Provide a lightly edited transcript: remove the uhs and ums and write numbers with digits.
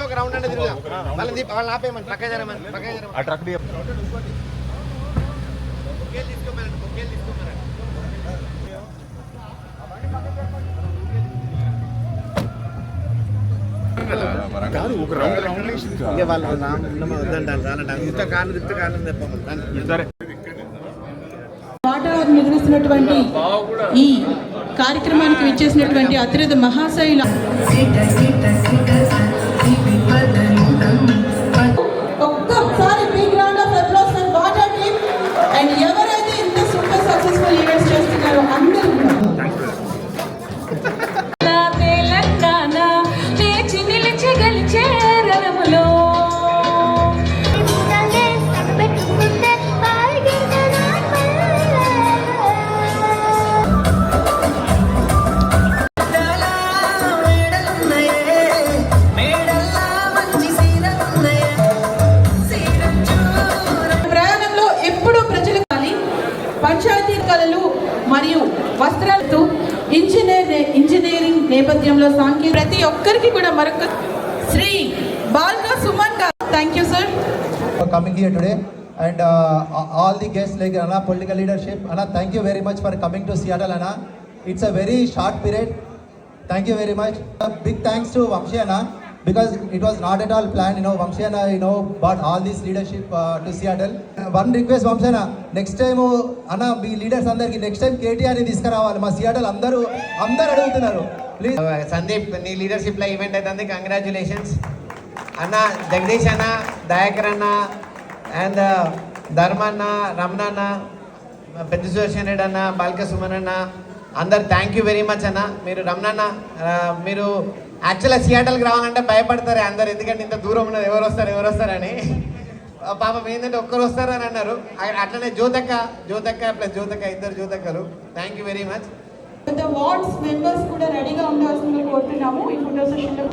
ఒక రౌండ్ అంటే తిరుగుదాం. వాళ్ళని ఆపేయమని పక్క జరమని పక్క జరమని కాదు ఒక రౌండ్ ఇక వాళ్ళు వద్దంటారు చాలా ఇంత కాళ్ళు చెప్పమని నిర్వహిస్తున్నటువంటి ఈ కార్యక్రమానికి విచ్చేసినటువంటి అతిరథ మహాశైల ఒక్కసారి big round of applause for water team and ఎవరైతే ఇంత సూపర్ సక్సెస్ఫుల్ ఈవెంట్స్ చేస్తున్నారో అందరూ తెలంగాణ లేచి నిలిచి గెలిచే రణములో పంచాయతీ కళలు మరియు వస్త్రాలతో ఇంజనీరింగ్ నేపథ్యంలో సాంకేతిక ప్రతి ఒక్కరికి కూడా మరొక శ్రీ బాల్కా సుమన్ గారు thank you sir coming here today and all the guests like Anna political leadership Anna thank you very much for coming to Seattle Anna. It's a very short period. Thank you very much. Big thanks to Vamshi Anna because it was not at all planned, Vamshi Anna brought all this leadership to Seattle. One request Vamshi Anna, next time Anna me leaders అందరికి next time KTR ని తీసుకురావాలి మా Seattle అందరూ అడుగుతున్నారు please. Sandeep నీ leadership లో event అయితే congratulations అన్న. జగదీష్ అన్న, దయాకర్ అన్న అండ్ ధర్మన్న, రమణన్న, పెద్ద సుదర్శన్ రెడ్డి అన్న, బాల్క సుమన్ అన్న అందరు థ్యాంక్ యూ వెరీ మచ్ అన్న. మీరు రమణన్న మీరు యాక్చువల్గా సియాటల్కి రావాలంటే భయపడతారు అందరు, ఎందుకంటే ఇంత దూరం ఉన్నది ఎవరు వస్తారని. పాపం ఏంటంటే ఒక్కరు వస్తారని అన్నారు. అట్లనే జ్యోతక్క ప్లస్ ఇద్దరు జ్యోతక్కలు. Thank you very much. Wards members కూడా రెడీగా ఉండాల్సిందిగా కోరుతున్నాము ఈ ఫోటో సెషన్లో.